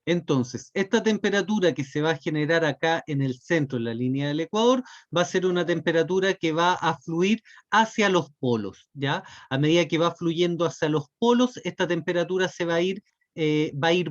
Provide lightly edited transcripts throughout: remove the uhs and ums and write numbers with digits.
Entonces, esta temperatura que se va a generar acá en el centro, en la línea del Ecuador, va a ser una temperatura que va a fluir hacia los polos, ¿ya? A medida que va fluyendo hacia los polos, esta temperatura se va a ir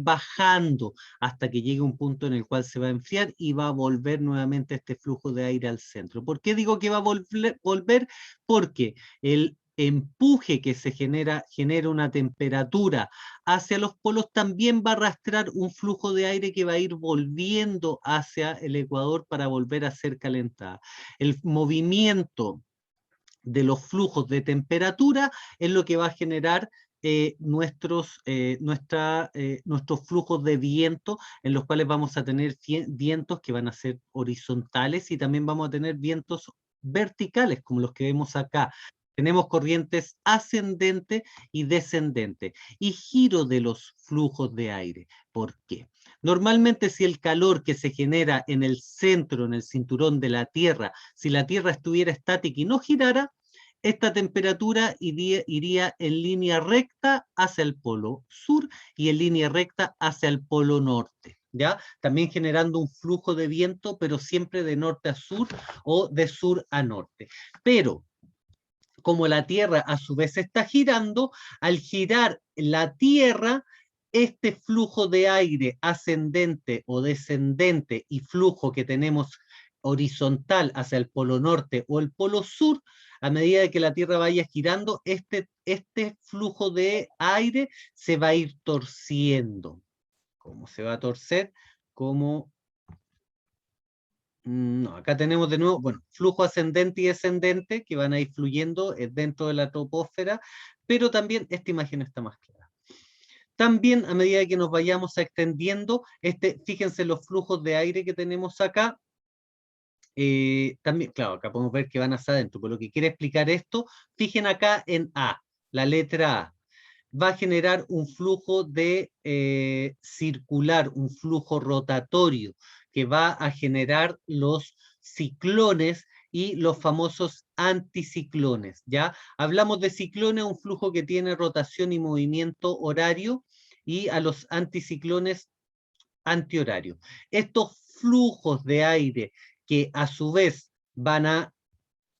bajando hasta que llegue un punto en el cual se va a enfriar y va a volver nuevamente este flujo de aire al centro. ¿Por qué digo que va a volver? Porque el empuje que se genera una temperatura hacia los polos, también va a arrastrar un flujo de aire que va a ir volviendo hacia el Ecuador para volver a ser calentada. El movimiento de los flujos de temperatura es lo que va a generar nuestros flujos de viento, en los cuales vamos a tener vientos que van a ser horizontales y también vamos a tener vientos verticales, como los que vemos acá. Tenemos corrientes ascendentes y descendentes y giro de los flujos de aire. ¿Por qué? Normalmente, si el calor que se genera en el centro, en el cinturón de la Tierra, si la Tierra estuviera estática y no girara, esta temperatura iría en línea recta hacia el polo sur y en línea recta hacia el polo norte, ¿ya? También generando un flujo de viento, pero siempre de norte a sur o de sur a norte. Pero como la Tierra a su vez está girando, al girar la Tierra, este flujo de aire ascendente o descendente y flujo que tenemos horizontal hacia el polo norte o el polo sur, a medida que la Tierra vaya girando, este flujo de aire se va a ir torciendo. ¿Cómo se va a torcer? Como no, acá tenemos de nuevo, bueno, flujo ascendente y descendente que van a ir fluyendo dentro de la troposfera, pero también esta imagen está más clara. También a medida que nos vayamos extendiendo, fíjense los flujos de aire que tenemos acá, también, claro, acá podemos ver que van hacia adentro, pero lo que quiere explicar esto, fijen acá en A, la letra A va a generar un flujo de circular, un flujo rotatorio, que va a generar los ciclones y los famosos anticiclones, ¿ya? Hablamos de ciclones, un flujo que tiene rotación y movimiento horario, y a los anticiclones antihorario. Estos flujos de aire que a su vez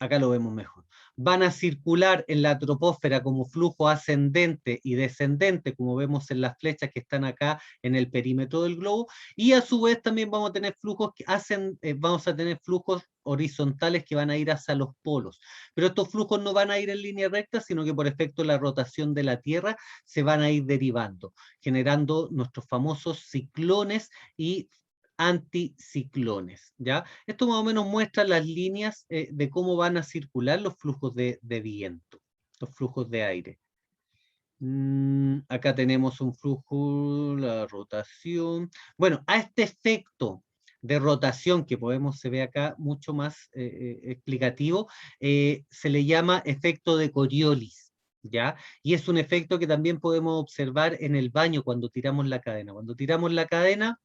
acá lo vemos mejor, van a circular en la troposfera como flujo ascendente y descendente, como vemos en las flechas que están acá en el perímetro del globo, y a su vez también vamos a tener vamos a tener flujos horizontales que van a ir hacia los polos. Pero estos flujos no van a ir en línea recta, sino que por efecto de la rotación de la Tierra se van a ir derivando, generando nuestros famosos ciclones y anticiclones, ¿ya? Esto más o menos muestra las líneas de cómo van a circular los flujos de viento, los flujos de aire. Acá tenemos un flujo, la rotación. Bueno, a este efecto de rotación que se ve acá mucho más explicativo, se le llama efecto de Coriolis, ¿ya? Y es un efecto que también podemos observar en el baño cuando tiramos la cadena. Cuando tiramos la cadena,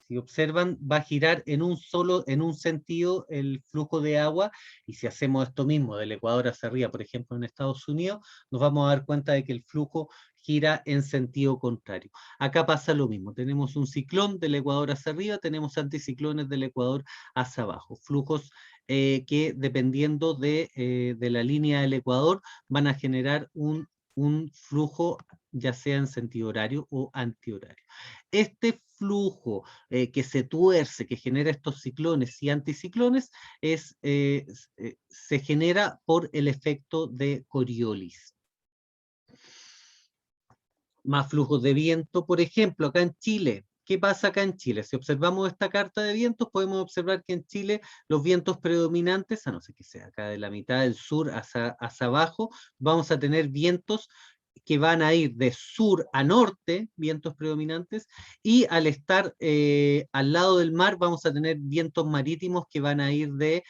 si observan, va a girar en un sentido el flujo de agua, y si hacemos esto mismo del Ecuador hacia arriba, por ejemplo en Estados Unidos, nos vamos a dar cuenta de que el flujo gira en sentido contrario. Acá pasa lo mismo, tenemos un ciclón del Ecuador hacia arriba, tenemos anticiclones del Ecuador hacia abajo, flujos que dependiendo de la línea del Ecuador van a generar un flujo ya sea en sentido horario o antihorario. Este flujo que se tuerce, que genera estos ciclones y anticiclones, se genera por el efecto de Coriolis. Más flujos de viento, por ejemplo, acá en Chile. ¿Qué pasa acá en Chile? Si observamos esta carta de vientos, podemos observar que en Chile los vientos predominantes, a no ser que sea acá de la mitad del sur hacia abajo, vamos a tener vientos que van a ir de sur a norte, vientos predominantes, y al estar al lado del mar vamos a tener vientos marítimos que van a ir de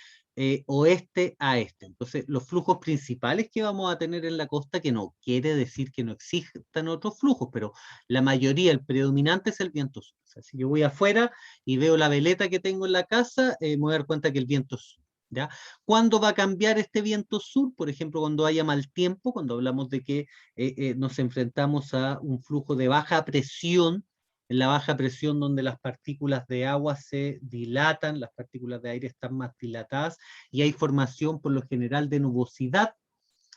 oeste a este. Entonces, los flujos principales que vamos a tener en la costa, que no quiere decir que no existan otros flujos, pero la mayoría, el predominante es el viento sur. O sea, si yo voy afuera y veo la veleta que tengo en la casa, me voy a dar cuenta que el viento es sur. ¿Ya? ¿Cuándo va a cambiar este viento sur? Por ejemplo, cuando haya mal tiempo, cuando hablamos de que nos enfrentamos a un flujo de baja presión en la baja presión donde las partículas de agua se dilatan, las partículas de aire están más dilatadas y hay formación por lo general de nubosidad.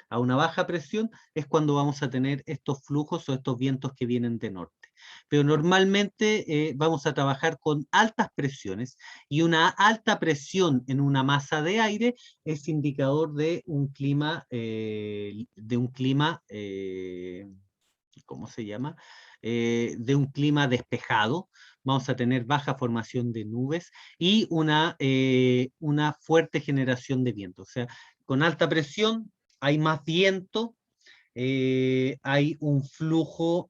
A una baja presión es cuando vamos a tener estos flujos o estos vientos que vienen de norte. Pero normalmente vamos a trabajar con altas presiones y una alta presión en una masa de aire es indicador de un clima, ¿cómo se llama? De un clima despejado. Vamos a tener baja formación de nubes y una fuerte generación de viento. O sea, con alta presión hay más viento, hay un flujo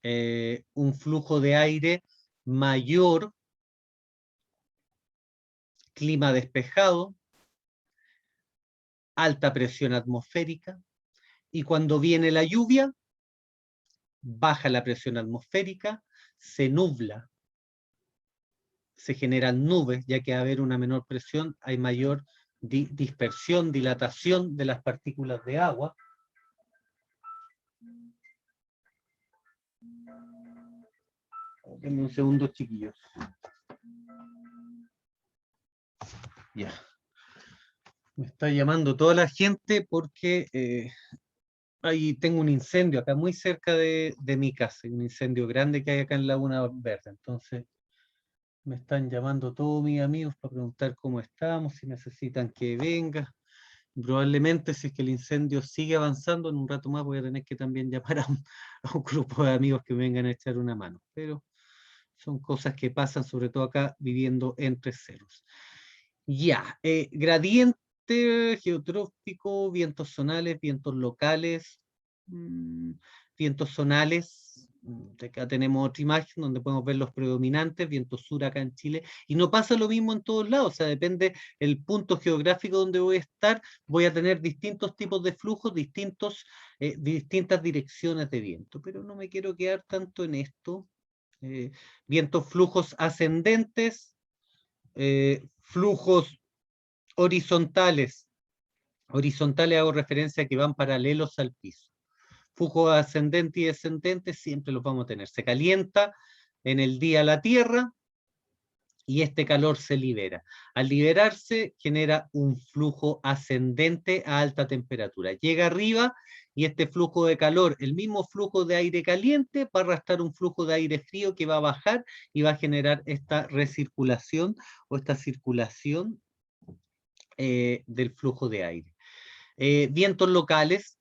de aire mayor, clima despejado, alta presión atmosférica, y cuando viene la lluvia, baja la presión atmosférica, se nubla, se generan nubes, ya que al haber una menor presión hay mayor dispersión, dilatación de las partículas de agua. Denme un segundo, chiquillos. Ya. Me está llamando toda la gente porque ahí tengo un incendio acá muy cerca de mi casa, un incendio grande que hay acá en Laguna Verde. Entonces me están llamando todos mis amigos para preguntar cómo estamos, si necesitan que venga. Probablemente si es que el incendio sigue avanzando, en un rato más voy a tener que también llamar a un grupo de amigos que vengan a echar una mano. Pero son cosas que pasan, sobre todo acá, viviendo entre ceros. Ya, gradiente geotrófico, vientos zonales, vientos locales, vientos zonales. Acá tenemos otra imagen donde podemos ver los predominantes, viento sur acá en Chile, y no pasa lo mismo en todos lados, o sea, depende el punto geográfico donde voy a estar, voy a tener distintos tipos de flujos, distintas direcciones de viento, pero no me quiero quedar tanto en esto. Vientos flujos ascendentes, flujos horizontales. Horizontales hago referencia a que van paralelos al piso. Flujo ascendente y descendente siempre los vamos a tener. Se calienta en el día la Tierra y este calor se libera. Al liberarse genera un flujo ascendente a alta temperatura. Llega arriba y este flujo de calor, el mismo flujo de aire caliente, va a arrastrar un flujo de aire frío que va a bajar y va a generar esta recirculación o esta circulación del flujo de aire. Vientos locales,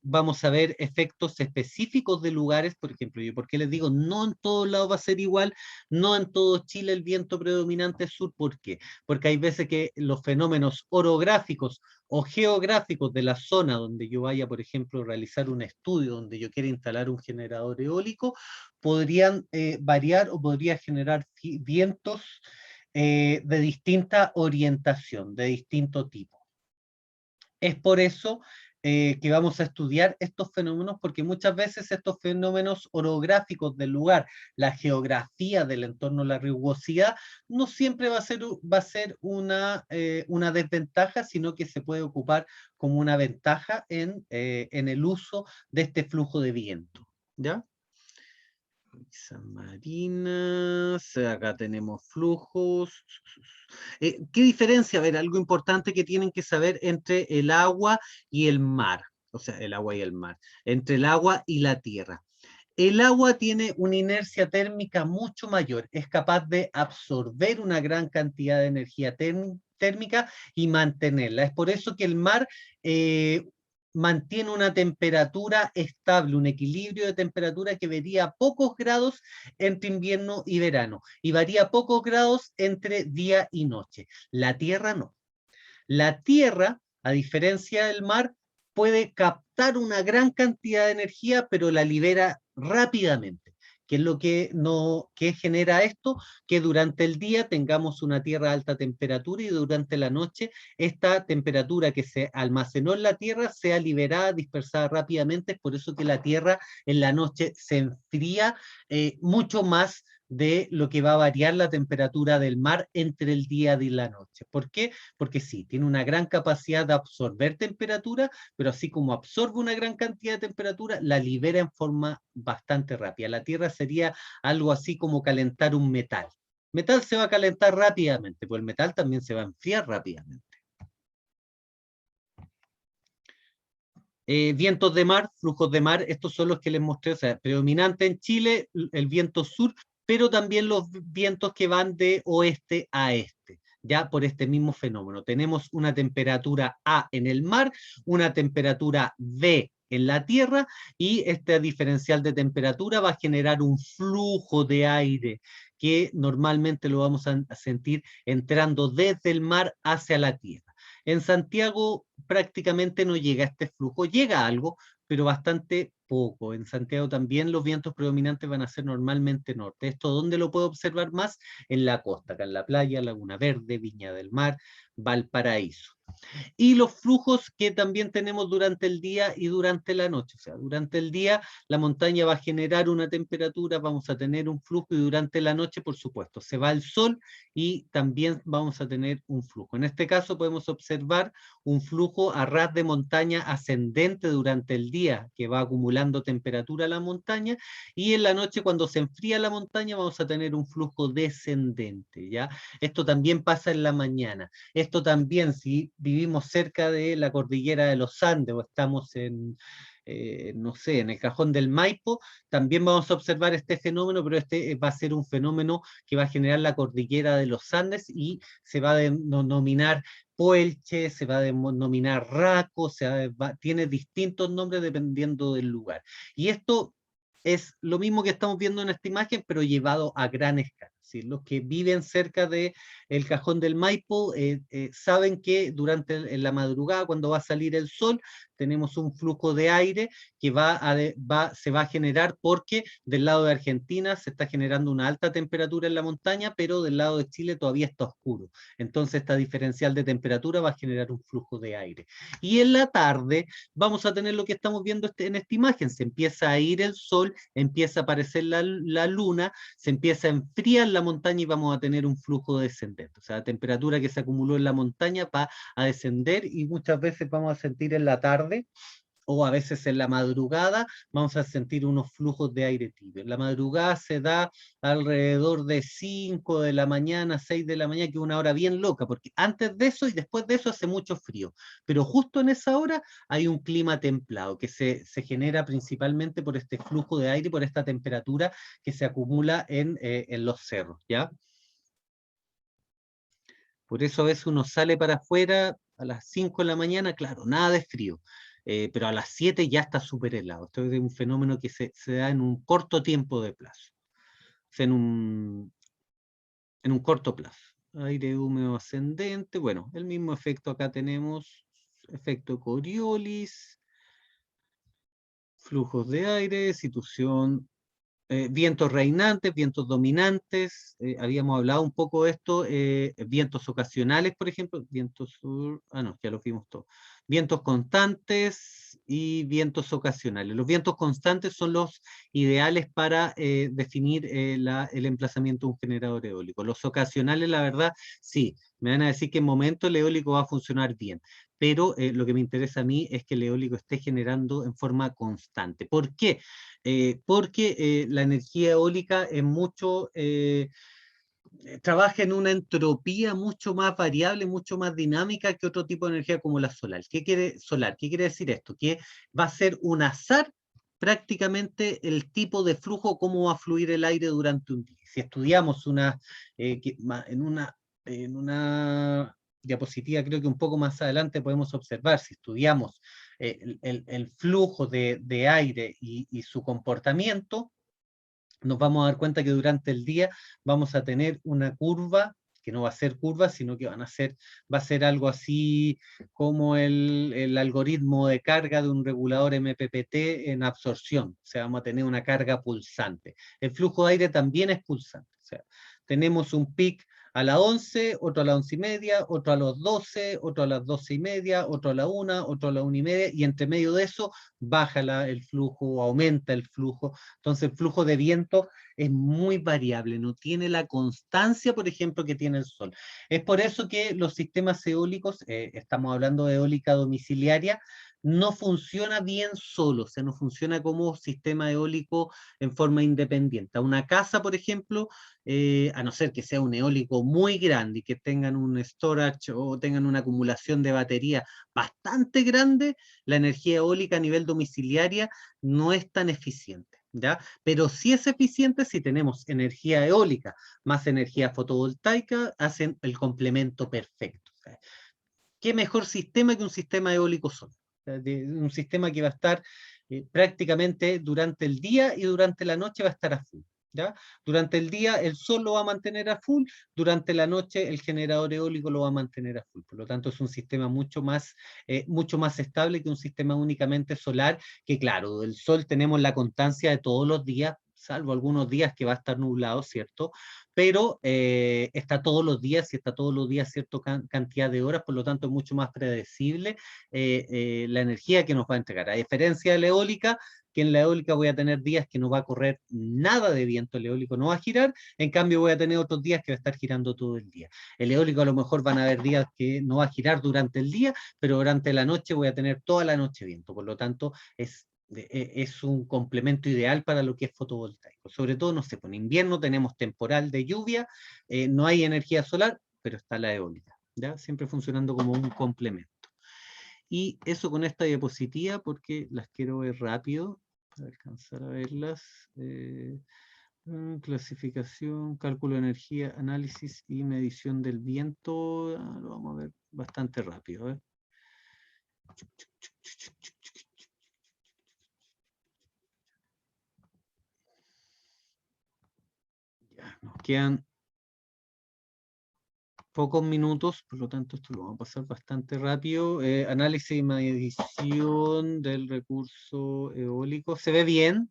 vamos a ver efectos específicos de lugares, por ejemplo, ¿por qué les digo? No en todos lados va a ser igual, no en todo Chile el viento predominante es sur, ¿por qué? Porque hay veces que los fenómenos orográficos o geográficos de la zona donde yo vaya, por ejemplo, a realizar un estudio, donde yo quiera instalar un generador eólico, podrían variar o podría generar vientos de distinta orientación, de distinto tipo. Es por eso que vamos a estudiar estos fenómenos, porque muchas veces estos fenómenos orográficos del lugar, la geografía del entorno, la rugosidad, no siempre va a ser una desventaja, sino que se puede ocupar como una ventaja en el uso de este flujo de viento. ¿Ya? Marinas, acá tenemos flujos. ¿Qué diferencia? A ver, algo importante que tienen que saber entre el agua y el mar, o sea, el agua y el mar, entre el agua y la tierra. El agua tiene una inercia térmica mucho mayor, es capaz de absorber una gran cantidad de energía térmica y mantenerla. Es por eso que el mar mantiene una temperatura estable, un equilibrio de temperatura que varía pocos grados entre invierno y verano, y varía pocos grados entre día y noche. La Tierra no. La Tierra, a diferencia del mar, puede captar una gran cantidad de energía, pero la libera rápidamente. ¿Qué es lo que genera esto? Que durante el día tengamos una Tierra a alta temperatura y durante la noche esta temperatura que se almacenó en la Tierra sea liberada, dispersada rápidamente. Es por eso que la Tierra en la noche se enfría mucho más de lo que va a variar la temperatura del mar entre el día y la noche. ¿Por qué? Porque sí, tiene una gran capacidad de absorber temperatura, pero así como absorbe una gran cantidad de temperatura, la libera en forma bastante rápida. La Tierra sería algo así como calentar un metal. Metal se va a calentar rápidamente, pues el metal también se va a enfriar rápidamente. Vientos de mar, flujos de mar, estos son los que les mostré, o sea, predominante en Chile el viento sur, pero también los vientos que van de oeste a este, ya por este mismo fenómeno. Tenemos una temperatura A en el mar, una temperatura B en la tierra, y este diferencial de temperatura va a generar un flujo de aire que normalmente lo vamos a sentir entrando desde el mar hacia la tierra. En Santiago prácticamente no llega este flujo, llega algo, pero bastante poco. En Santiago también los vientos predominantes van a ser normalmente norte. ¿Esto dónde lo puedo observar más? En la costa, acá en la playa, Laguna Verde, Viña del Mar, Valparaíso. Y los flujos que también tenemos durante el día y durante la noche. O sea, durante el día la montaña va a generar una temperatura, vamos a tener un flujo, y durante la noche, por supuesto, se va el sol y también vamos a tener un flujo. En este caso podemos observar un flujo a ras de montaña ascendente durante el día, que va acumulando temperatura a la montaña, y en la noche, cuando se enfría la montaña, vamos a tener un flujo descendente, ¿ya? Esto también pasa en la mañana. Esto también, si vivimos cerca de la cordillera de los Andes o estamos en, no sé, en el Cajón del Maipo, también vamos a observar este fenómeno, pero este va a ser un fenómeno que va a generar la cordillera de los Andes y se va a denominar Poelche, se va a denominar Raco, tiene distintos nombres dependiendo del lugar. Y esto es lo mismo que estamos viendo en esta imagen, pero llevado a gran escala. ¿Sí? Los que viven cerca de el Cajón del Maipo saben que durante en la madrugada, cuando va a salir el sol, tenemos un flujo de aire que se va a generar porque del lado de Argentina se está generando una alta temperatura en la montaña, pero del lado de Chile todavía está oscuro. Entonces esta diferencial de temperatura va a generar un flujo de aire. Y en la tarde vamos a tener lo que estamos viendo en esta imagen. Se empieza a ir el sol, empieza a aparecer la luna, se empieza a enfriar la montaña y vamos a tener un flujo descendente. O sea, la temperatura que se acumuló en la montaña va a descender, y muchas veces vamos a sentir en la tarde o a veces en la madrugada vamos a sentir unos flujos de aire tibio. En la madrugada se da alrededor de 5 de la mañana, 6 de la mañana, que es una hora bien loca, porque antes de eso y después de eso hace mucho frío, pero justo en esa hora hay un clima templado que se genera principalmente por este flujo de aire, por esta temperatura que se acumula en los cerros, ¿ya? Por eso a veces uno sale para afuera a las 5 de la mañana, claro, nada de frío, pero a las 7 ya está súper helado. Esto es un fenómeno que se da en un corto tiempo de plazo, o sea, en un corto plazo. Aire húmedo ascendente, bueno, el mismo efecto acá tenemos, efecto Coriolis, flujos de aire, situación, vientos reinantes, vientos dominantes, habíamos hablado un poco de esto, vientos ocasionales, por ejemplo, vientos sur, no, ya lo vimos todo. Vientos constantes y vientos ocasionales. Los vientos constantes son los ideales para definir el emplazamiento de un generador eólico. Los ocasionales, la verdad, sí, me van a decir que en momento el eólico va a funcionar bien, pero lo que me interesa a mí es que el eólico esté generando en forma constante. ¿Por qué? Porque la energía eólica es mucho, trabaja en una entropía mucho más variable, mucho más dinámica que otro tipo de energía como la solar. ¿Qué quiere decir esto? Que va a ser un azar prácticamente el tipo de flujo, cómo va a fluir el aire durante un día. Si estudiamos en una diapositiva, creo que un poco más adelante podemos observar, si estudiamos el flujo de aire y su comportamiento, nos vamos a dar cuenta que durante el día vamos a tener una curva que no va a ser curva, sino que va a ser algo así como el algoritmo de carga de un regulador MPPT en absorción. O sea, vamos a tener una carga pulsante. El flujo de aire también es pulsante. O sea, tenemos un pic a las 11, otro a las 11:30, otro a las 12, otro a las 12:30, otro a la 1, otro a la 1:30, y entre medio de eso baja el flujo, aumenta el flujo. Entonces el flujo de viento es muy variable, no tiene la constancia, por ejemplo, que tiene el sol. Es por eso que los sistemas eólicos, estamos hablando de eólica domiciliaria, no funciona bien solo, o sea, no funciona como sistema eólico en forma independiente. Una casa, por ejemplo, a no ser que sea un eólico muy grande y que tengan un storage o tengan una acumulación de batería bastante grande, la energía eólica a nivel domiciliaria no es tan eficiente, ¿ya? Pero sí es eficiente si tenemos energía eólica más energía fotovoltaica, hacen el complemento perfecto. ¿Qué mejor sistema que un sistema eólico solar? Un sistema que va a estar prácticamente durante el día y durante la noche va a estar a full. ¿Ya? Durante el día el sol lo va a mantener a full, durante la noche el generador eólico lo va a mantener a full. Por lo tanto, es un sistema mucho más estable que un sistema únicamente solar, que claro, del sol tenemos la constancia de todos los días, salvo algunos días que va a estar nublado, ¿cierto? Pero está todos los días y está todos los días cierta cantidad de horas, por lo tanto es mucho más predecible la energía que nos va a entregar. A diferencia de la eólica, que en la eólica voy a tener días que no va a correr nada de viento, el eólico no va a girar, en cambio voy a tener otros días que va a estar girando todo el día. El eólico a lo mejor van a haber días que no va a girar durante el día, pero durante la noche voy a tener toda la noche viento, por lo tanto es un complemento ideal para lo que es fotovoltaico. Sobre todo, no sé, pues en invierno tenemos temporal de lluvia, no hay energía solar, pero está la eólica, ¿ya? Siempre funcionando como un complemento. Y eso con esta diapositiva, porque las quiero ver rápido, para alcanzar a verlas. Clasificación, cálculo de energía, análisis y medición del viento. Lo vamos a ver bastante rápido. Ya, nos quedan pocos minutos, por lo tanto esto lo vamos a pasar bastante rápido. Análisis y medición del recurso eólico. ¿Se ve bien?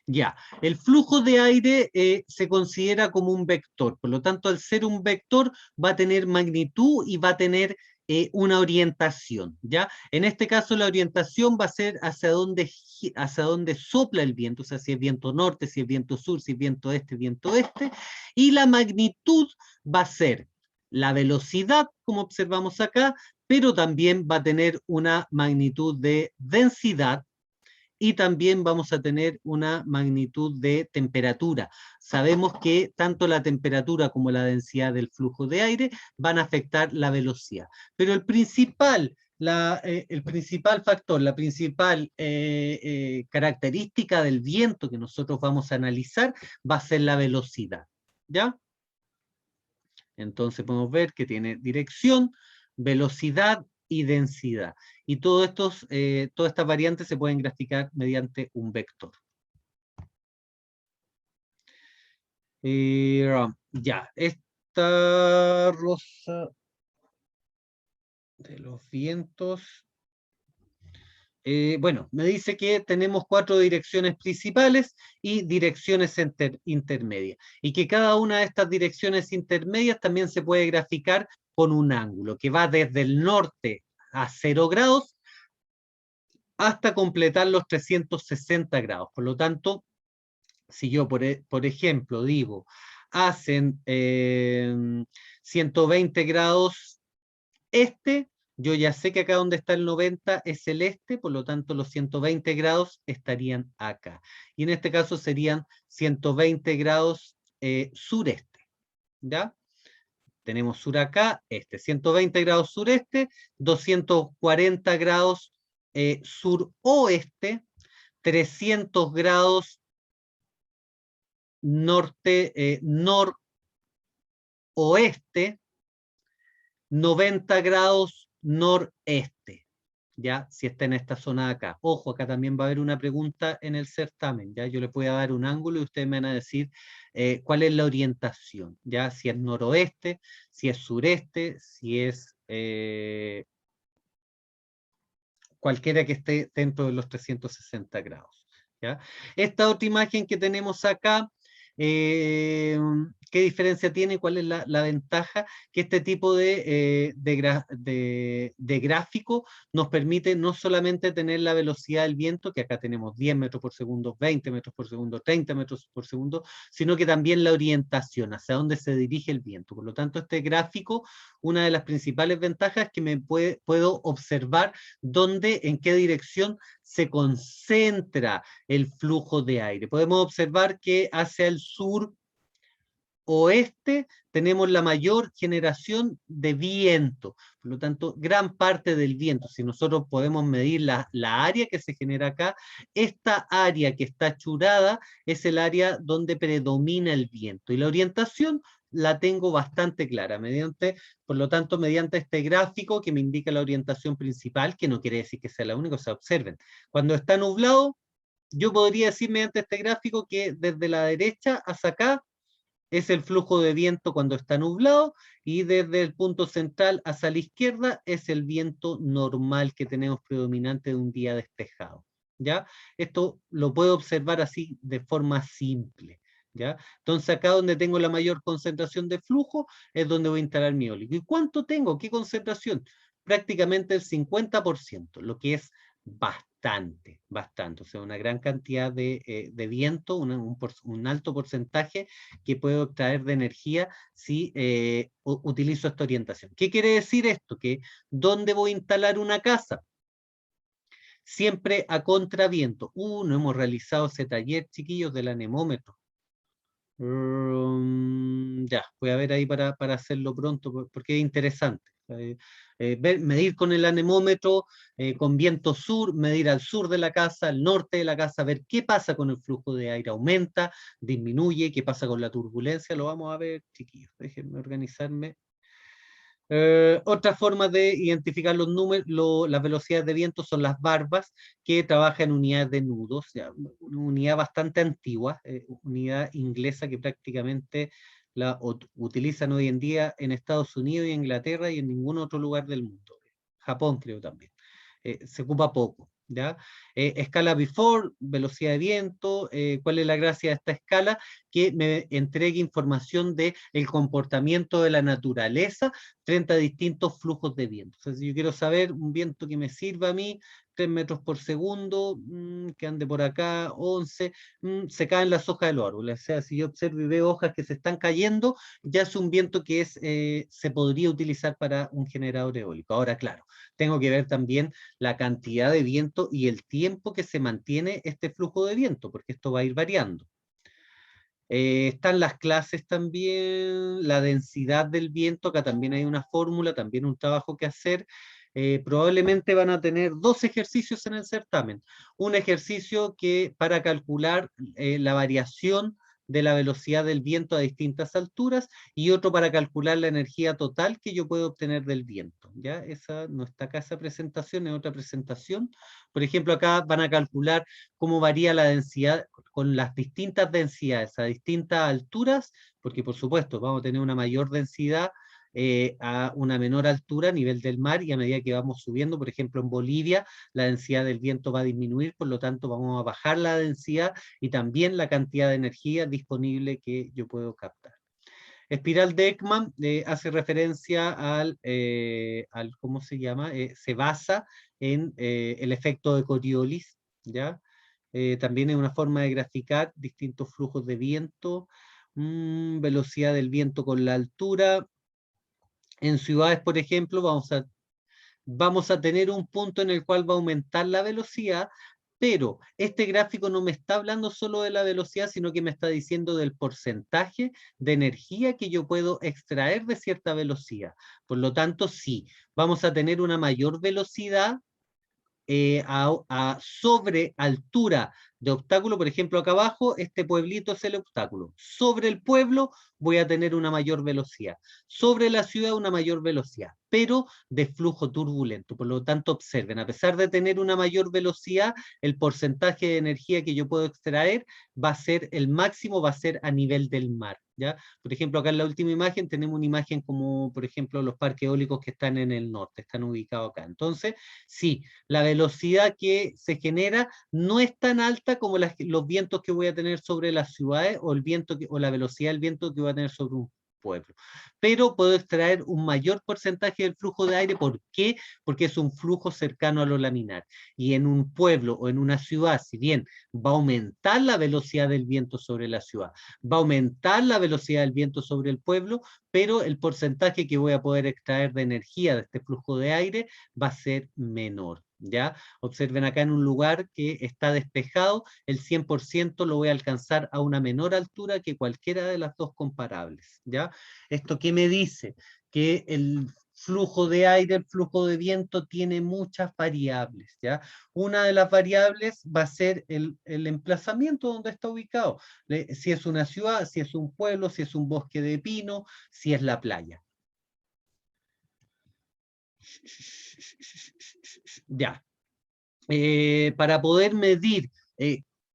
Ya, el flujo de aire se considera como un vector, por lo tanto, al ser un vector va a tener magnitud y va a tener una orientación, ¿ya? En este caso, la orientación va a ser hacia dónde sopla el viento, o sea, si es viento norte, si es viento sur, si es viento este, y la magnitud va a ser la velocidad, como observamos acá, pero también va a tener una magnitud de densidad, y también vamos a tener una magnitud de temperatura. Sabemos que tanto la temperatura como la densidad del flujo de aire van a afectar la velocidad. Pero el principal factor, la principal característica del viento que nosotros vamos a analizar va a ser la velocidad. ¿Ya? Entonces podemos ver que tiene dirección, velocidad y densidad. Y todas estas variantes se pueden graficar mediante un vector. Ya, esta rosa de los vientos. Bueno, me dice que tenemos 4 direcciones principales y direcciones intermedias, y que cada una de estas direcciones intermedias también se puede graficar con un ángulo que va desde el norte a 0 grados hasta completar los 360 grados. Por lo tanto, si yo, por ejemplo, digo, hacen 120 grados este, yo ya sé que acá donde está el 90 es el este, por lo tanto los 120 grados estarían acá. Y en este caso serían 120 grados sureste, ¿ya? Tenemos sur acá, 120 grados sureste, 240 grados suroeste, 300 grados noroeste, 90 grados noreste, ¿ya? Si está en esta zona de acá. Ojo, acá también va a haber una pregunta en el certamen, ¿ya? Yo le voy a dar un ángulo y ustedes me van a decir cuál es la orientación, ¿ya? Si es noroeste, si es sureste, si es cualquiera que esté dentro de los 360 grados. ¿Ya? Esta otra imagen que tenemos acá, ¿qué diferencia tiene? ¿Cuál es la ventaja? Que este tipo de gráfico nos permite no solamente tener la velocidad del viento, que acá tenemos 10 metros por segundo, 20 metros por segundo, 30 metros por segundo, sino que también la orientación, hacia dónde se dirige el viento. Por lo tanto, este gráfico, una de las principales ventajas es que puedo observar dónde, en qué dirección se concentra el flujo de aire. Podemos observar que hacia el sur oeste tenemos la mayor generación de viento. Por lo tanto, gran parte del viento, si nosotros podemos medir la área que se genera acá, esta área que está churada es el área donde predomina el viento. Y la orientación la tengo bastante clara, por lo tanto, mediante este gráfico que me indica la orientación principal, que no quiere decir que sea la única, o sea, observen. Cuando está nublado, yo podría decir mediante este gráfico que desde la derecha hasta acá es el flujo de viento cuando está nublado, y desde el punto central hacia la izquierda es el viento normal que tenemos predominante de un día despejado. ¿Ya? Esto lo puedo observar así de forma simple. ¿Ya? Entonces acá donde tengo la mayor concentración de flujo es donde voy a instalar mi eólico. ¿Y cuánto tengo? ¿Qué concentración? Prácticamente el 50%, lo que es bastante, bastante. O sea, una gran cantidad de viento, un alto porcentaje que puedo extraer de energía si utilizo esta orientación. ¿Qué quiere decir esto? Que ¿dónde voy a instalar una casa? Siempre a contraviento. No hemos realizado ese taller, chiquillos, del anemómetro. Ya, voy a ver ahí para hacerlo pronto, porque es interesante. Medir con el anemómetro, con viento sur, medir al sur de la casa, al norte de la casa, ver qué pasa con el flujo de aire, aumenta, disminuye, qué pasa con la turbulencia, lo vamos a ver, chiquillos. Déjenme organizarme. Otra forma de identificar los números, las velocidades de viento son las barbas, que trabaja en unidades de nudos, ya, una unidad bastante antigua, unidad inglesa que prácticamente la utilizan hoy en día en Estados Unidos y Inglaterra y en ningún otro lugar del mundo. Japón creo también. Se ocupa poco. ¿Ya? Escala before, velocidad de viento, ¿cuál es la gracia de esta escala? Que me entregue información del comportamiento de la naturaleza frente a distintos flujos de viento. O sea, si yo quiero saber un viento que me sirva a mí, 3 metros por segundo, que ande por acá, 11, se caen las hojas de los árboles. O sea, si yo observo y veo hojas que se están cayendo, ya es un viento que se podría utilizar para un generador eólico. Ahora, claro, tengo que ver también la cantidad de viento y el tiempo que se mantiene este flujo de viento, porque esto va a ir variando. Están las clases también, la densidad del viento, acá también hay una fórmula, también un trabajo que hacer. Probablemente van a tener 2 ejercicios en el certamen. Un ejercicio que para calcular la variación de la velocidad del viento a distintas alturas, y otro para calcular la energía total que yo puedo obtener del viento. ¿Ya? Esa no está acá, esa presentación, es otra presentación. Por ejemplo, acá van a calcular cómo varía la densidad con las distintas densidades a distintas alturas, porque por supuesto vamos a tener una mayor densidad a una menor altura a nivel del mar, y a medida que vamos subiendo, por ejemplo en Bolivia, la densidad del viento va a disminuir, por lo tanto vamos a bajar la densidad y también la cantidad de energía disponible que yo puedo captar. Espiral de Ekman hace referencia ¿cómo se llama? Se basa en el efecto de Coriolis, ¿ya? También es una forma de graficar distintos flujos de viento, velocidad del viento con la altura. En ciudades, por ejemplo, vamos a tener un punto en el cual va a aumentar la velocidad, pero este gráfico no me está hablando solo de la velocidad, sino que me está diciendo del porcentaje de energía que yo puedo extraer de cierta velocidad. Por lo tanto, sí, vamos a tener una mayor velocidad sobre altura de obstáculo. Por ejemplo, acá abajo, este pueblito es el obstáculo. Sobre el pueblo voy a tener una mayor velocidad. Sobre la ciudad una mayor velocidad, pero de flujo turbulento. Por lo tanto, observen, a pesar de tener una mayor velocidad, el porcentaje de energía que yo puedo extraer va a ser el máximo, va a ser a nivel del mar. ¿ya? Por ejemplo, acá en la última imagen tenemos una imagen como, por ejemplo, los parques eólicos que están en el norte, están ubicados acá. Entonces, sí, la velocidad que se genera no es tan alta como los vientos que voy a tener sobre las ciudades o, o la velocidad del viento que voy a tener sobre un pueblo. Pero puedo extraer un mayor porcentaje del flujo de aire. ¿Por qué? Porque es un flujo cercano a lo laminar. Y en un pueblo o en una ciudad, si bien va a aumentar la velocidad del viento sobre la ciudad, va a aumentar la velocidad del viento sobre el pueblo, pero el porcentaje que voy a poder extraer de energía de este flujo de aire va a ser menor. ¿Ya? Observen acá en un lugar que está despejado, el 100% lo voy a alcanzar a una menor altura que cualquiera de las dos comparables. ¿Ya? ¿Esto qué me dice? Que el flujo de aire, el flujo de viento tiene muchas variables, ¿ya? Una de las variables va a ser el emplazamiento donde está ubicado, si es una ciudad, si es un pueblo, si es un bosque de pino, si es la playa. Ya. Para poder medir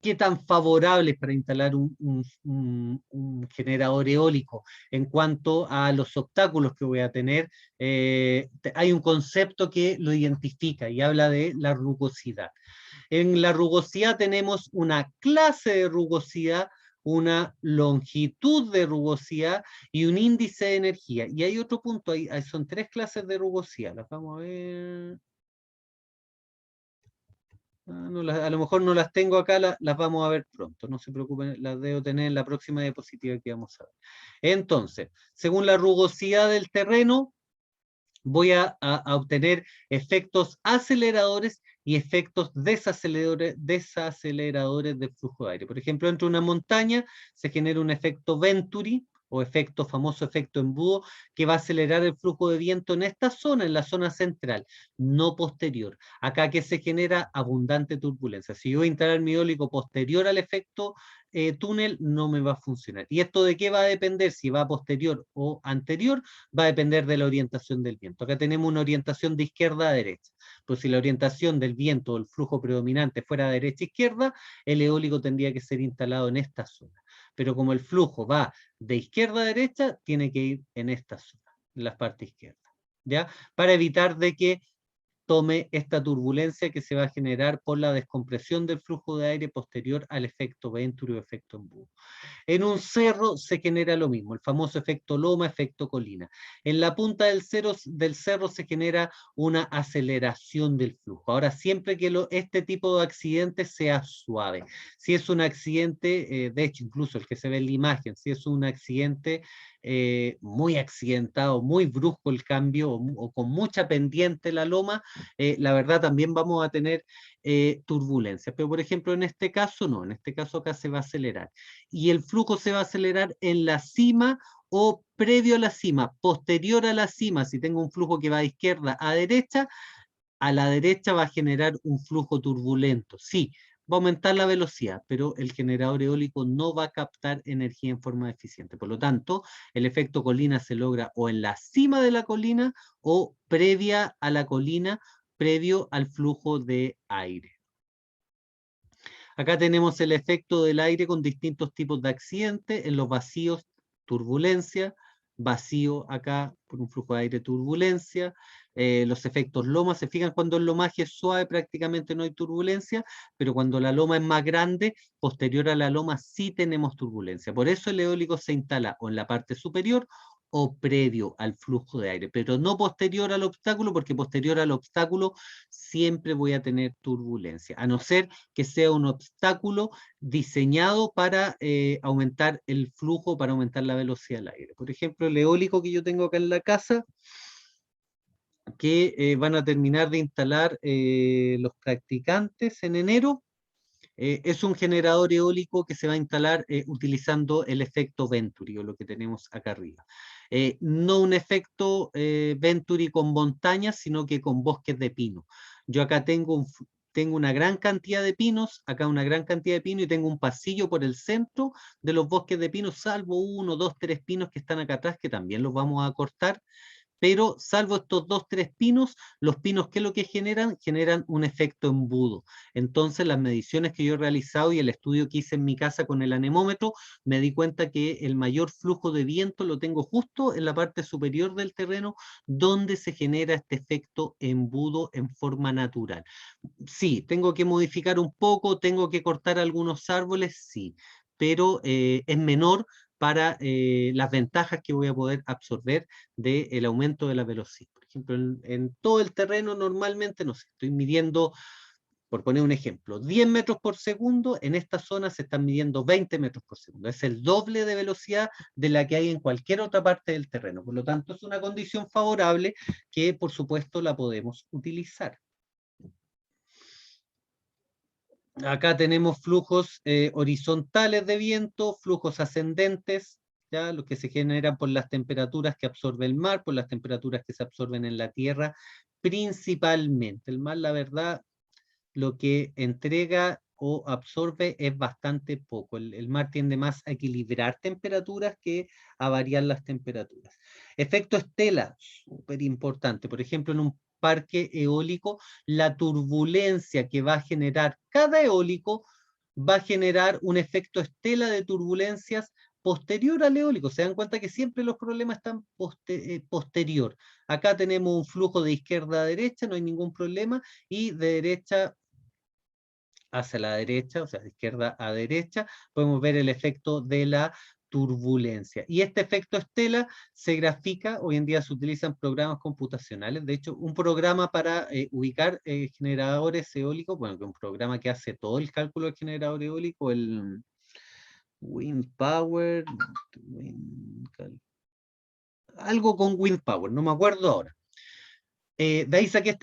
qué tan favorable es para instalar un generador eólico en cuanto a los obstáculos que voy a tener, hay un concepto que lo identifica y habla de la rugosidad. En la rugosidad tenemos una clase de rugosidad, una longitud de rugosidad y un índice de energía. Y hay otro punto, son tres clases de rugosidad, las vamos a ver. A lo mejor no las tengo acá, las vamos a ver pronto, no se preocupen, las debo tener en la próxima diapositiva que vamos a ver. Entonces, según la rugosidad del terreno, voy a obtener efectos aceleradores y efectos desaceleradores del flujo de aire. Por ejemplo, entre una montaña se genera un efecto Venturi, o famoso efecto embudo, que va a acelerar el flujo de viento en esta zona, en la zona central, no posterior. Acá que se genera abundante turbulencia. Si yo voy a instalar mi eólico posterior al efecto túnel, no me va a funcionar. ¿Y esto de qué va a depender? Si va posterior o anterior, va a depender de la orientación del viento. Acá tenemos una orientación de izquierda a derecha. Pues si la orientación del viento o el flujo predominante fuera derecha-izquierda, el eólico tendría que ser instalado en esta zona. Pero como el flujo va de izquierda a derecha, tiene que ir en esta zona, en la parte izquierda. ¿Ya? Para evitar de que tome esta turbulencia que se va a generar por la descompresión del flujo de aire posterior al efecto Venturi o efecto embudo. En un cerro se genera lo mismo, el famoso efecto loma, efecto colina. En la punta del cerro se genera una aceleración del flujo. Ahora, siempre que este tipo de accidente sea suave. Si es un accidente, de hecho, incluso el que se ve en la imagen, si es un accidente muy accidentado, muy brusco el cambio o con mucha pendiente la loma, la verdad también vamos a tener turbulencia. Pero, por ejemplo, en este caso no, en este caso acá se va a acelerar. Y el flujo se va a acelerar en la cima o previo a la cima, posterior a la cima. Si tengo un flujo que va de izquierda a la derecha va a generar un flujo turbulento. Sí, va a aumentar la velocidad, pero el generador eólico no va a captar energía en forma eficiente. Por lo tanto, el efecto colina se logra o en la cima de la colina o previa a la colina, previo al flujo de aire. Acá tenemos el efecto del aire con distintos tipos de accidentes. En los vacíos, turbulencia. Vacío acá por un flujo de aire, turbulencia. Los efectos loma, se fijan cuando el lomaje es suave prácticamente no hay turbulencia, pero cuando la loma es más grande, posterior a la loma sí tenemos turbulencia. Por eso el eólico se instala o en la parte superior o previo al flujo de aire, pero no posterior al obstáculo, porque posterior al obstáculo siempre voy a tener turbulencia, a no ser que sea un obstáculo diseñado para aumentar el flujo, para aumentar la velocidad del aire. Por ejemplo, el eólico que yo tengo acá en la casa, que van a terminar de instalar los practicantes en enero, es un generador eólico que se va a instalar utilizando el efecto Venturi, o lo que tenemos acá arriba. No un efecto Venturi con montañas, sino que con bosques de pino. Yo acá tengo una gran cantidad de pinos, acá una gran cantidad de pinos, y tengo un pasillo por el centro de los bosques de pinos, salvo 1, 2, 3 pinos que están acá atrás, que también los vamos a cortar, Pero salvo estos 2, 3 pinos, los pinos, ¿qué es lo que generan? Generan un efecto embudo. Entonces, las mediciones que yo he realizado y el estudio que hice en mi casa con el anemómetro, me di cuenta que el mayor flujo de viento lo tengo justo en la parte superior del terreno, donde se genera este efecto embudo en forma natural. Sí, tengo que modificar un poco, tengo que cortar algunos árboles, sí, pero es menor para las ventajas que voy a poder absorber del aumento de la velocidad. Por ejemplo, en todo el terreno normalmente, no sé, estoy midiendo, por poner un ejemplo, 10 metros por segundo, en esta zona se están midiendo 20 metros por segundo. Es el doble de velocidad de la que hay en cualquier otra parte del terreno. Por lo tanto, es una condición favorable que, por supuesto, la podemos utilizar. Acá tenemos flujos horizontales de viento, flujos ascendentes, ¿ya? Los que se generan por las temperaturas que absorbe el mar, por las temperaturas que se absorben en la tierra, principalmente. El mar, la verdad, lo que entrega o absorbe es bastante poco. El mar tiende más a equilibrar temperaturas que a variar las temperaturas. Efecto estela, súper importante. Por ejemplo, en un parque eólico, la turbulencia que va a generar cada eólico va a generar un efecto estela de turbulencias posterior al eólico. Se dan cuenta que siempre los problemas están posterior. Acá tenemos un flujo de izquierda a derecha, no hay ningún problema, y de derecha hacia la derecha, o sea, de izquierda a derecha, podemos ver el efecto de la turbulencia. Y este efecto estela se grafica, hoy en día se utilizan programas computacionales, de hecho, un programa para ubicar generadores eólicos, bueno, que es un programa que hace todo el cálculo del generador eólico, el Wind Power, algo con Wind Power, no me acuerdo ahora. De ahí saqué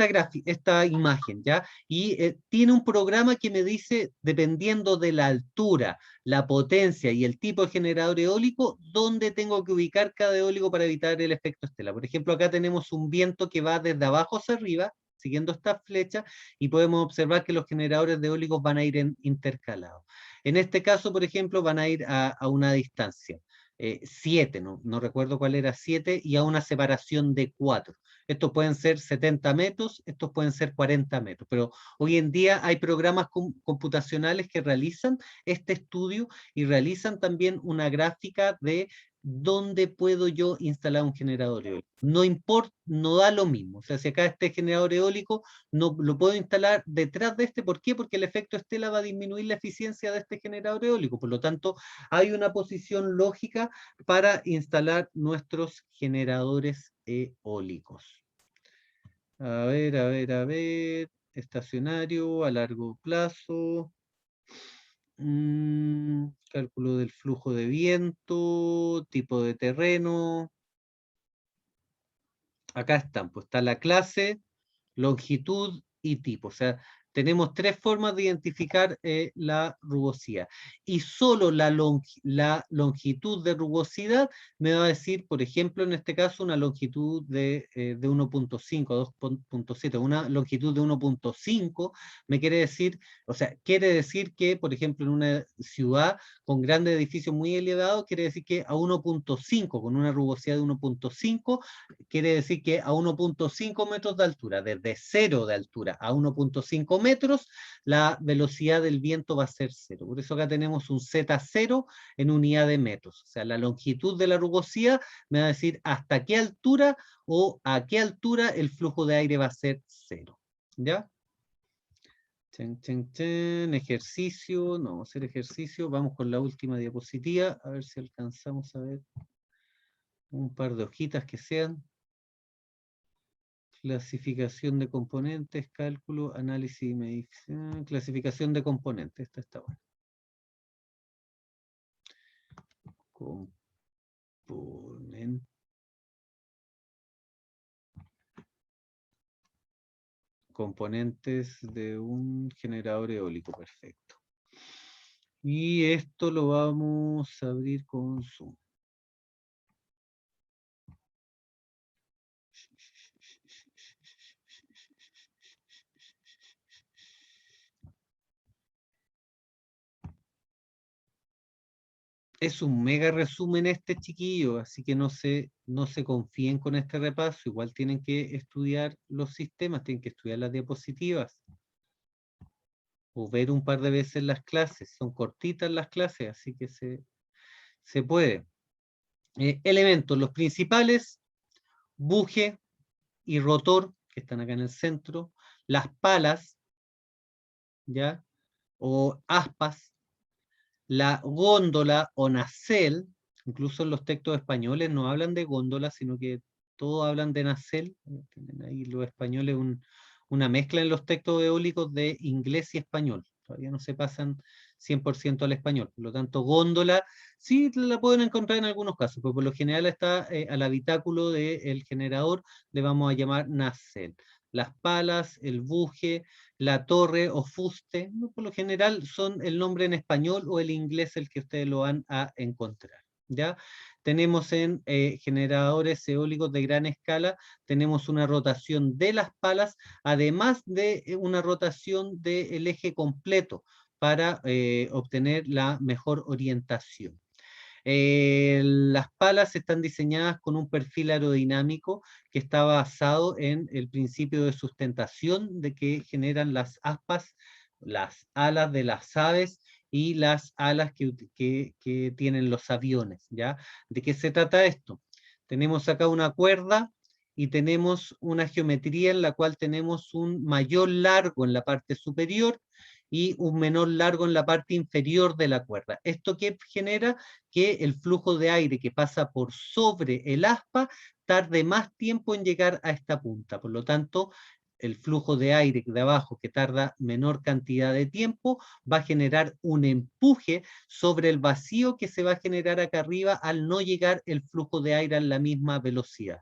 esta imagen, ¿ya? Y tiene un programa que me dice, dependiendo de la altura, la potencia y el tipo de generador eólico, dónde tengo que ubicar cada eólico para evitar el efecto estela. Por ejemplo, acá tenemos un viento que va desde abajo hacia arriba, siguiendo esta flecha, y podemos observar que los generadores de eólicos van a ir intercalados. En este caso, por ejemplo, van a ir a una distancia. 7, no recuerdo cuál era 7, y a una separación de 4. Estos pueden ser 70 metros, estos pueden ser 40 metros, pero hoy en día hay programas computacionales que realizan este estudio y realizan también una gráfica de dónde puedo yo instalar un generador eólico. No importa, no da lo mismo. O sea, si acá este generador eólico no lo puedo instalar detrás de este, ¿por qué? Porque el efecto estela va a disminuir la eficiencia de este generador eólico. Por lo tanto, hay una posición lógica para instalar nuestros generadores eólicos. A ver. Estacionario, a largo plazo. Cálculo del flujo de viento, tipo de terreno. Acá están, pues está la clase, longitud y tipo. O sea, tenemos 3 formas de identificar la rugosidad. Y solo la longitud de rugosidad me va a decir, por ejemplo, en este caso, una longitud de 1.5 a 2.7. Una longitud de 1.5 me quiere decir, o sea, quiere decir que, por ejemplo, en una ciudad con grandes edificios muy elevados, quiere decir que a 1.5, con una rugosidad de 1.5, quiere decir que a 1.5 metros de altura, desde 0 de altura a 1.5 metros, la velocidad del viento va a ser 0. Por eso acá tenemos un Z0 en unidad de metros. O sea, la longitud de la rugosidad me va a decir hasta qué altura o a qué altura el flujo de aire va a ser 0. ¿Ya? Ejercicio, no vamos a hacer ejercicio, vamos con la última diapositiva, a ver si alcanzamos a ver un par de hojitas que sean. Clasificación de componentes, cálculo, análisis y medición, clasificación de componentes, esta está buena. Componentes de un generador eólico, perfecto. Y esto lo vamos a abrir con Zoom. Es un mega resumen este, chiquillo, así que no se confíen con este repaso. Igual tienen que estudiar los sistemas, tienen que estudiar las diapositivas o ver un par de veces las clases. Son cortitas las clases, así que se puede. Elementos, los principales, buje y rotor, que están acá en el centro, las palas, ¿ya? O aspas, la góndola o nacel, incluso en los textos españoles no hablan de góndola, sino que todos hablan de nacel. Tienen ahí los españoles una mezcla en los textos eólicos de inglés y español. Todavía no se pasan 100% al español. Por lo tanto, góndola sí la pueden encontrar en algunos casos, pero por lo general está al habitáculo del generador, le vamos a llamar nacel. Las palas, el buje, la torre o fuste, ¿no? Por lo general son el nombre en español o el inglés el que ustedes lo van a encontrar, ¿ya? Tenemos en generadores eólicos de gran escala, tenemos una rotación de las palas, además de una rotación del eje completo para obtener la mejor orientación. Las palas están diseñadas con un perfil aerodinámico que está basado en el principio de sustentación de que generan las aspas, las alas de las aves y las alas que tienen los aviones, ¿ya? ¿De qué se trata esto? Tenemos acá una cuerda y tenemos una geometría en la cual tenemos un mayor largo en la parte superior y un menor largo en la parte inferior de la cuerda. ¿Esto qué genera? Que el flujo de aire que pasa por sobre el aspa tarde más tiempo en llegar a esta punta. Por lo tanto, el flujo de aire de abajo, que tarda menor cantidad de tiempo, va a generar un empuje sobre el vacío que se va a generar acá arriba al no llegar el flujo de aire a la misma velocidad,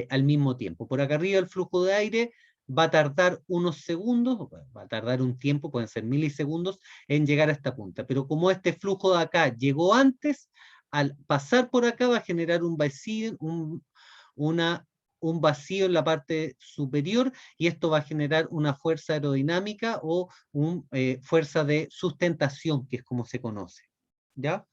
al mismo tiempo. Por acá arriba el flujo de aire va a tardar unos segundos, va a tardar un tiempo, pueden ser milisegundos, en llegar a esta punta. Pero como este flujo de acá llegó antes, al pasar por acá va a generar un vacío, un vacío en la parte superior y esto va a generar una fuerza aerodinámica o una fuerza de sustentación, que es como se conoce. ¿Ya?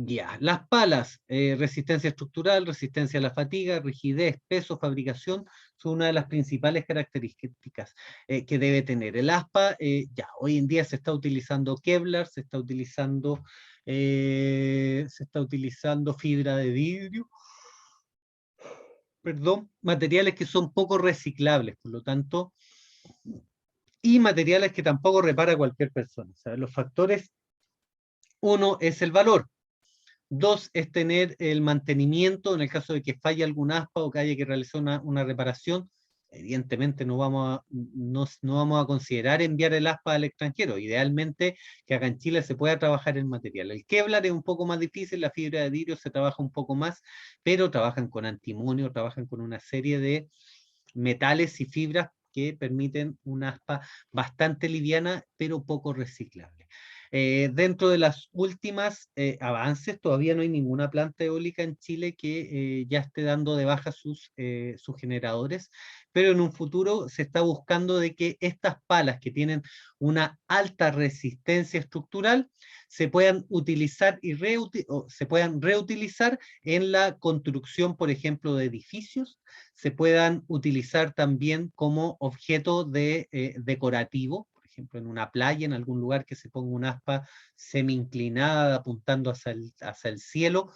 Ya, las palas, resistencia estructural, resistencia a la fatiga, rigidez, peso, fabricación, son una de las principales características que debe tener. El aspa, ya, hoy en día se está utilizando Kevlar, se está utilizando fibra de vidrio, perdón, materiales que son poco reciclables, por lo tanto, y materiales que tampoco repara cualquier persona. O sea, los factores, uno es el valor. Dos es tener el mantenimiento en el caso de que falle algún aspa o que haya que realizar una reparación. Evidentemente no vamos a considerar enviar el aspa al extranjero. Idealmente que acá en Chile se pueda trabajar el material. El Kevlar es un poco más difícil, la fibra de vidrio se trabaja un poco más, pero trabajan con antimonio, trabajan con una serie de metales y fibras que permiten una aspa bastante liviana, pero poco reciclable. Dentro de las últimas avances, todavía no hay ninguna planta eólica en Chile que ya esté dando de baja sus generadores, pero en un futuro se está buscando de que estas palas que tienen una alta resistencia estructural se puedan utilizar se puedan reutilizar en la construcción, por ejemplo, de edificios, se puedan utilizar también como objeto decorativo, por ejemplo, en una playa, en algún lugar que se ponga un aspa semi inclinada apuntando hacia el cielo,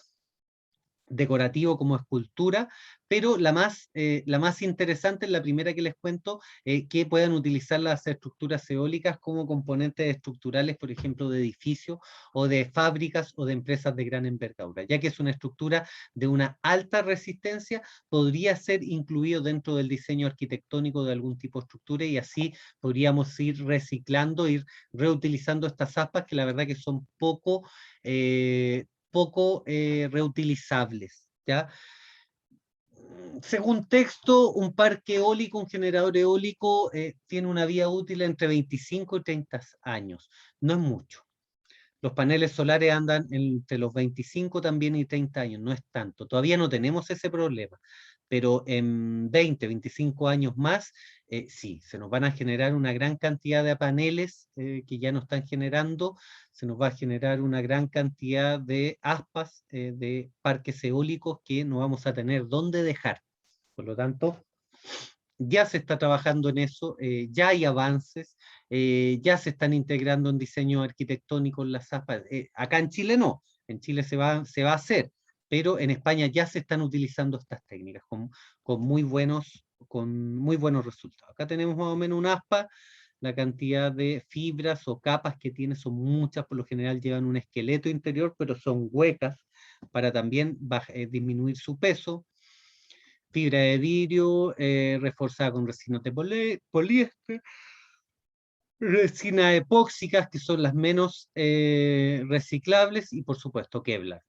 decorativo como escultura, pero la más interesante es la primera que les cuento, que puedan utilizar las estructuras eólicas como componentes estructurales, por ejemplo, de edificios o de fábricas o de empresas de gran envergadura, ya que es una estructura de una alta resistencia, podría ser incluido dentro del diseño arquitectónico de algún tipo de estructura y así podríamos ir reciclando, ir reutilizando estas aspas que la verdad que son poco reutilizables, ¿ya? Según texto, un parque eólico, un generador eólico, tiene una vida útil entre 25 y 30 años. No es mucho. Los paneles solares andan entre los 25 también y 30 años, no es tanto. Todavía no tenemos ese problema, pero en 20, 25 años más, sí, se nos van a generar una gran cantidad de paneles que ya no están generando, se nos va a generar una gran cantidad de aspas, de parques eólicos que no vamos a tener dónde dejar. Por lo tanto, ya se está trabajando en eso, ya hay avances, ya se están integrando en diseño arquitectónico las aspas. Acá en Chile no, en Chile se va a hacer, pero en España ya se están utilizando estas técnicas con muy buenos resultados. Acá tenemos más o menos un aspa, la cantidad de fibras o capas que tiene son muchas, por lo general llevan un esqueleto interior, pero son huecas para también disminuir su peso. Fibra de vidrio reforzada con resinas de poliéster, resinas epóxicas que son las menos reciclables y por supuesto Kevlar.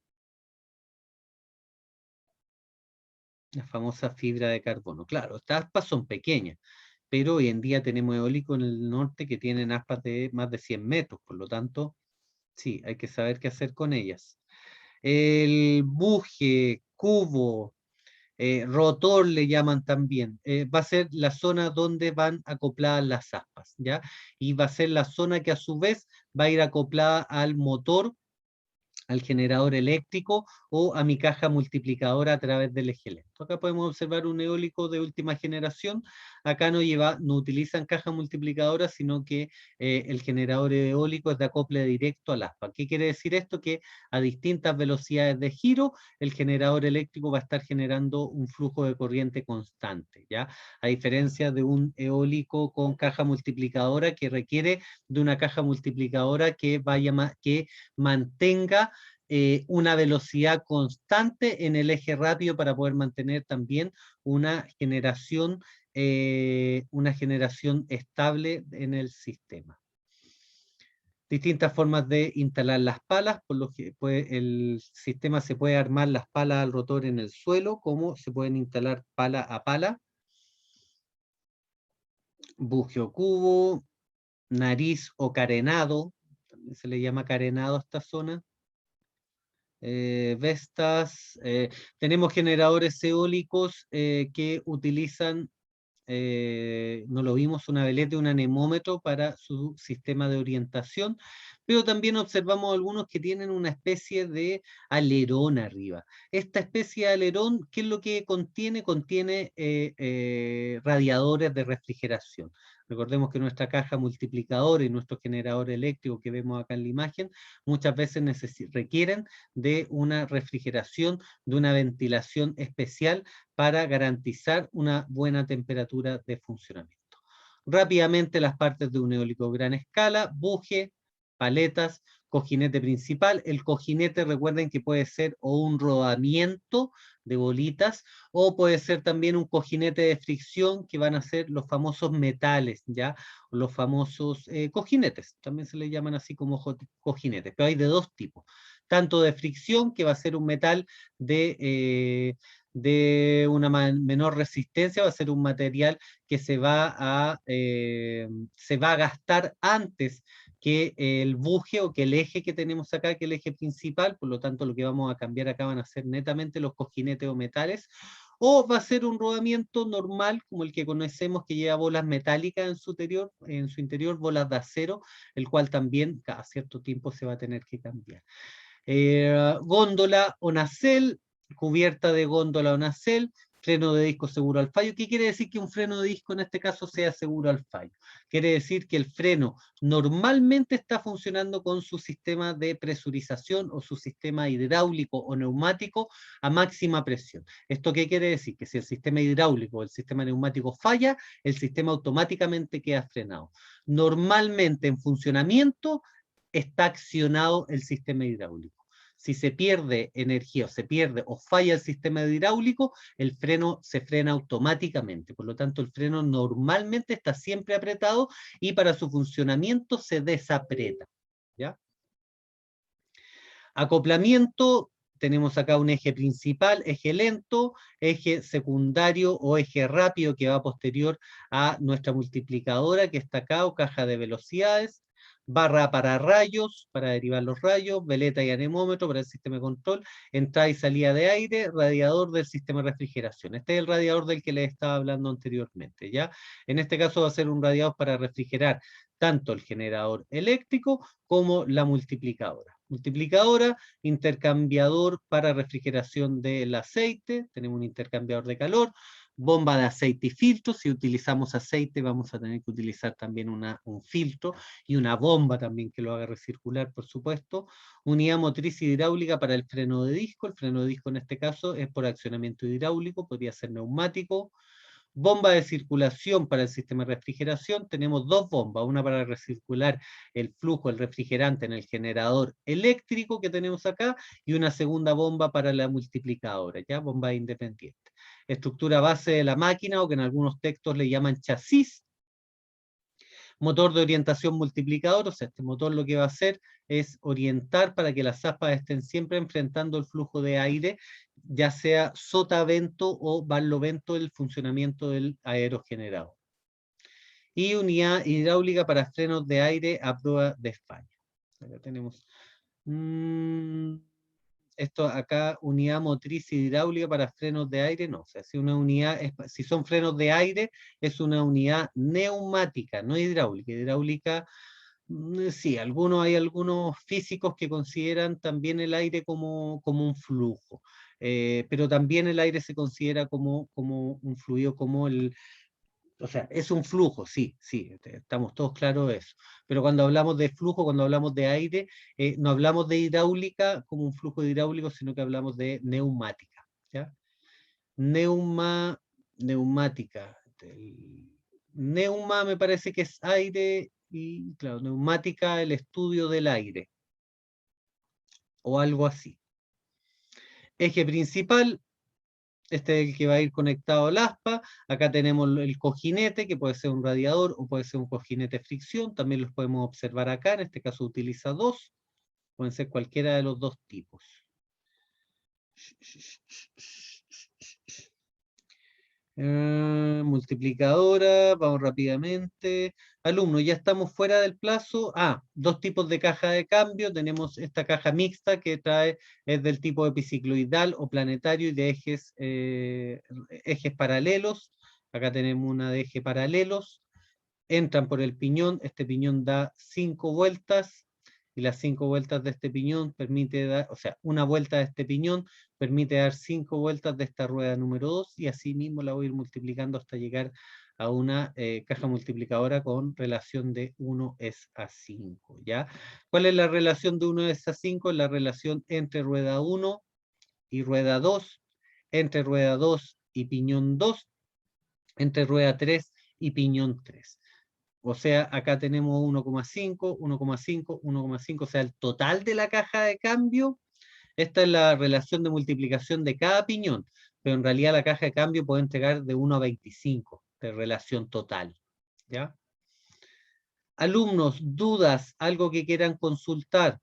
La famosa fibra de carbono. Claro, estas aspas son pequeñas, pero hoy en día tenemos eólicos en el norte que tienen aspas de más de 100 metros, por lo tanto, sí, hay que saber qué hacer con ellas. El buje, cubo, rotor le llaman también, va a ser la zona donde van acopladas las aspas, ¿ya? Y va a ser la zona que a su vez va a ir acoplada al motor, al generador eléctrico o a mi caja multiplicadora a través del eje lento. Acá podemos observar un eólico de última generación. Acá no utilizan caja multiplicadora, sino que el generador eólico es de acople directo al aspa. ¿Qué quiere decir esto? Que a distintas velocidades de giro, el generador eléctrico va a estar generando un flujo de corriente constante, ¿ya? A diferencia de un eólico con caja multiplicadora que requiere de una caja multiplicadora que mantenga una velocidad constante en el eje rápido para poder mantener también una generación estable en el sistema. Distintas formas de instalar las palas, por lo que el sistema se puede armar las palas al rotor en el suelo, como se pueden instalar pala a pala, buje o cubo, nariz o carenado, también se le llama carenado a esta zona. Vestas, tenemos generadores eólicos que utilizan, no lo vimos, una veleta y un anemómetro para su sistema de orientación, pero también observamos algunos que tienen una especie de alerón arriba. Esta especie de alerón, ¿qué es lo que contiene? Contiene radiadores de refrigeración. Recordemos que nuestra caja multiplicadora y nuestro generador eléctrico que vemos acá en la imagen, muchas veces requieren de una refrigeración, de una ventilación especial para garantizar una buena temperatura de funcionamiento. Rápidamente las partes de un eólico gran escala: buje, paletas, cojinete principal. El cojinete, recuerden que puede ser o un rodamiento de bolitas, o puede ser también un cojinete de fricción, que van a ser los famosos metales, ¿ya? Los famosos cojinetes, también se les llaman así como cojinetes, pero hay de dos tipos, tanto de fricción, que va a ser un metal de una menor resistencia, va a ser un material que se va a gastar antes que el buje o que el eje que tenemos acá, que el eje principal. Por lo tanto, lo que vamos a cambiar acá van a ser netamente los cojinetes o metales, o va a ser un rodamiento normal, como el que conocemos, que lleva bolas metálicas en su interior, bolas de acero, el cual también cada cierto tiempo se va a tener que cambiar. Góndola o nacel, cubierta de góndola o nacel, freno de disco seguro al fallo. ¿Qué quiere decir que un freno de disco en este caso sea seguro al fallo? Quiere decir que el freno normalmente está funcionando con su sistema de presurización o su sistema hidráulico o neumático a máxima presión. ¿Esto qué quiere decir? Que si el sistema hidráulico o el sistema neumático falla, el sistema automáticamente queda frenado. Normalmente en funcionamiento está accionado el sistema hidráulico. Si se pierde energía o se pierde o falla el sistema hidráulico, el freno se frena automáticamente. Por lo tanto, el freno normalmente está siempre apretado y para su funcionamiento se desaprieta, ¿ya? Acoplamiento, tenemos acá un eje principal, eje lento, eje secundario o eje rápido que va posterior a nuestra multiplicadora que está acá, o caja de velocidades. barra para rayos, para derivar los rayos, veleta y anemómetro para el sistema de control, entrada y salida de aire, radiador del sistema de refrigeración. Este es el radiador del que les estaba hablando anteriormente, ¿ya? En este caso va a ser un radiador para refrigerar tanto el generador eléctrico como la multiplicadora. Multiplicadora, intercambiador para refrigeración del aceite, tenemos un intercambiador de calor, bomba de aceite y filtro. Si utilizamos aceite vamos a tener que utilizar también un filtro y una bomba también que lo haga recircular, por supuesto. Unidad motriz hidráulica para el freno de disco. El freno de disco en este caso es por accionamiento hidráulico, podría ser neumático. Bomba de circulación para el sistema de refrigeración. Tenemos dos bombas, una para recircular el flujo, el refrigerante en el generador eléctrico que tenemos acá, y una segunda bomba para la multiplicadora, ¿ya? Bomba independiente. Estructura base de la máquina, o que en algunos textos le llaman chasis. Motor de orientación multiplicador, o sea, este motor lo que va a hacer es orientar para que las aspas estén siempre enfrentando el flujo de aire, ya sea sotavento o barlovento, el funcionamiento del aerogenerador. Y unidad hidráulica para frenos de aire a prueba de España. Acá tenemos esto acá, unidad motriz hidráulica para frenos de aire, no. O sea, si una unidad, si son frenos de aire, es una unidad neumática, no hidráulica. Hidráulica, sí, hay algunos físicos que consideran también el aire como un flujo. Pero también el aire se considera como un fluido, o sea, es un flujo, sí, sí, estamos todos claros de eso. Pero cuando hablamos de flujo, cuando hablamos de aire, no hablamos de hidráulica como un flujo hidráulico, sino que hablamos de neumática, ¿ya? Neumática. Neuma me parece que es aire, y claro, neumática, el estudio del aire, o algo así. Eje principal. Este es el que va a ir conectado al aspa. Acá tenemos el cojinete, que puede ser un radiador o puede ser un cojinete fricción. También los podemos observar acá. En este caso utiliza dos. Pueden ser cualquiera de los dos tipos. Multiplicadora, vamos rápidamente. Alumnos, ya estamos fuera del plazo. Dos tipos de caja de cambio. Tenemos esta caja mixta que es del tipo epicicloidal o planetario y de ejes paralelos. Acá tenemos una de eje paralelos. Entran por el piñón. Este piñón da 5 vueltas. Y las 5 vueltas de este piñón permite dar, o sea, una vuelta de este piñón permite dar 5 vueltas de esta rueda número 2, y así mismo la voy a ir multiplicando hasta llegar a una caja multiplicadora con relación de 1 es a 5, ¿ya? ¿Cuál es la relación de 1 es a 5? La relación entre rueda 1 y rueda 2, entre rueda 2 y piñón 2, entre rueda 3 y piñón 3. O sea, acá tenemos 1,5, 1,5, 1,5, o sea, el total de la caja de cambio. Esta es la relación de multiplicación de cada piñón, pero en realidad la caja de cambio puede entregar de 1 a 25 de relación total, ¿ya? Alumnos, dudas, algo que quieran consultar.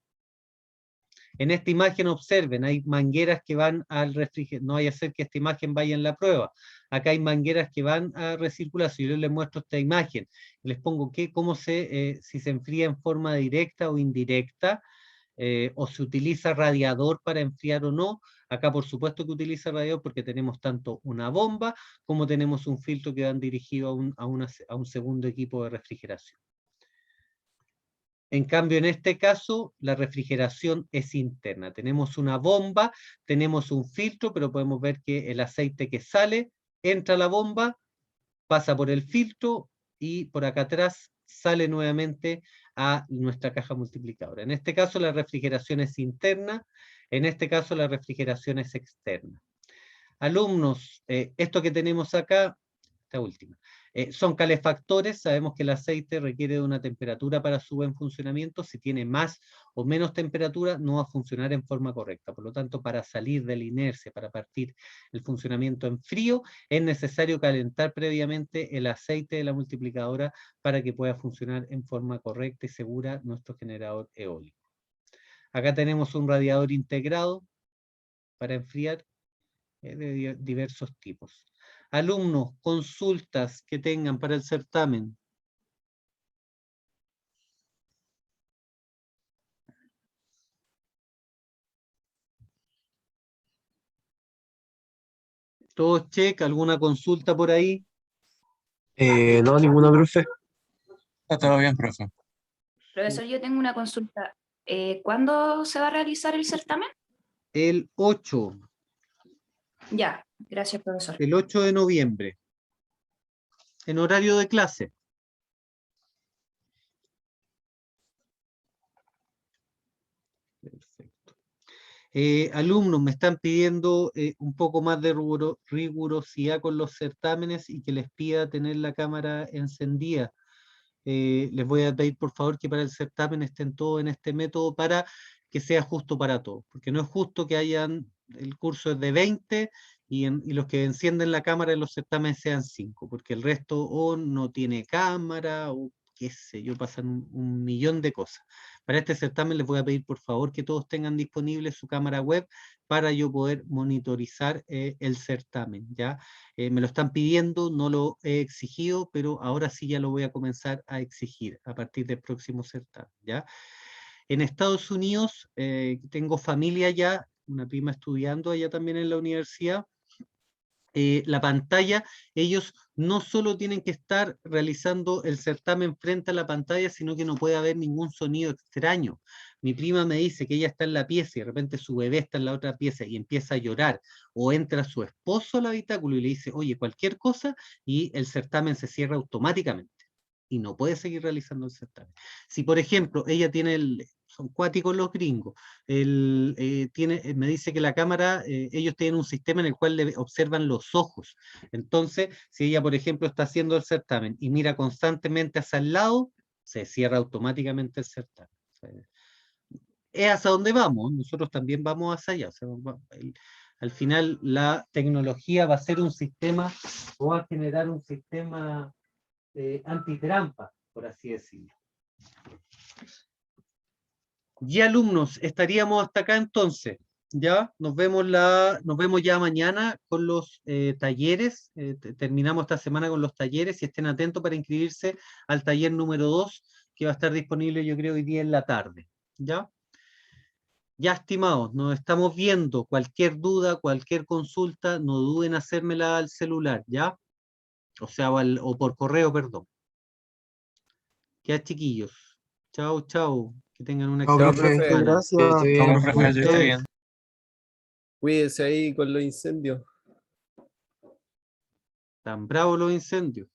En esta imagen observen, hay mangueras que van al refrigerador, no vaya a ser que esta imagen vaya en la prueba. Acá hay mangueras que van a recirculación. Yo les muestro esta imagen, les pongo si se enfría en forma directa o indirecta, o se utiliza radiador para enfriar o no. Acá por supuesto que utiliza radiador porque tenemos tanto una bomba como tenemos un filtro que van dirigido a un segundo equipo de refrigeración. En cambio, en este caso, la refrigeración es interna. Tenemos una bomba, tenemos un filtro, pero podemos ver que el aceite que sale entra a la bomba, pasa por el filtro y por acá atrás sale nuevamente a nuestra caja multiplicadora. En este caso, la refrigeración es interna, en este caso, la refrigeración es externa. Alumnos, esto que tenemos acá, esta última, son calefactores. Sabemos que el aceite requiere de una temperatura para su buen funcionamiento. Si tiene más o menos temperatura, no va a funcionar en forma correcta. Por lo tanto, para salir de la inercia, para partir el funcionamiento en frío, es necesario calentar previamente el aceite de la multiplicadora para que pueda funcionar en forma correcta y segura nuestro generador eólico. Acá tenemos un radiador integrado para enfriar, de diversos tipos. Alumnos, consultas que tengan para el certamen. ¿Todo check? ¿Alguna consulta por ahí? No, ninguna, profe. Está todo bien, profe. Profesor, yo tengo una consulta. ¿Cuándo se va a realizar el certamen? El 8, Ya, gracias, profesor. el 8 de noviembre, en horario de clase. Perfecto. Alumnos, me están pidiendo un poco más de rigurosidad con los certámenes y que les pida tener la cámara encendida. Les voy a pedir por favor que para el certamen estén todos en este método para que sea justo para todos, porque no es justo que el curso es de 20 y los que encienden la cámara en los certámenes sean 5, porque el resto o no tiene cámara o qué sé yo, pasan un millón de cosas. Para este certamen les voy a pedir por favor que todos tengan disponible su cámara web para yo poder monitorizar el certamen, ¿ya? Me lo están pidiendo, no lo he exigido, pero ahora sí ya lo voy a comenzar a exigir a partir del próximo certamen, ¿ya? En Estados Unidos tengo familia allá, una prima estudiando allá también en la universidad. La pantalla, ellos no solo tienen que estar realizando el certamen frente a la pantalla, sino que no puede haber ningún sonido extraño. Mi prima me dice que ella está en la pieza y de repente su bebé está en la otra pieza y empieza a llorar, o entra su esposo al habitáculo y le dice, oye, cualquier cosa, y el certamen se cierra automáticamente y no puede seguir realizando el certamen. Si, por ejemplo, ella tiene son cuáticos los gringos, me dice que la cámara, ellos tienen un sistema en el cual le observan los ojos. Entonces, si ella, por ejemplo, está haciendo el certamen y mira constantemente hacia el lado, se cierra automáticamente el certamen. Es hacia donde vamos, nosotros también vamos hacia allá. O sea, al final, la tecnología va a ser un sistema, o va a generar un sistema antitrampa, por así decirlo. Y alumnos, estaríamos hasta acá entonces. Ya, nos vemos ya mañana con los talleres. Terminamos esta semana con los talleres y estén atentos para inscribirse al taller número 2, que va a estar disponible yo creo hoy día en la tarde. ¿Ya? Ya, estimados, nos estamos viendo. Cualquier duda, cualquier consulta, no duden en hacérmela al celular, ¿ya? O sea, o por correo, perdón. Ya, chiquillos. Chao, chao. Que tengan una Chao, excelente profe. semana. Gracias. Chao, profe, A que esté ustedes. bien. Cuídese ahí con los incendios. Tan bravos los incendios.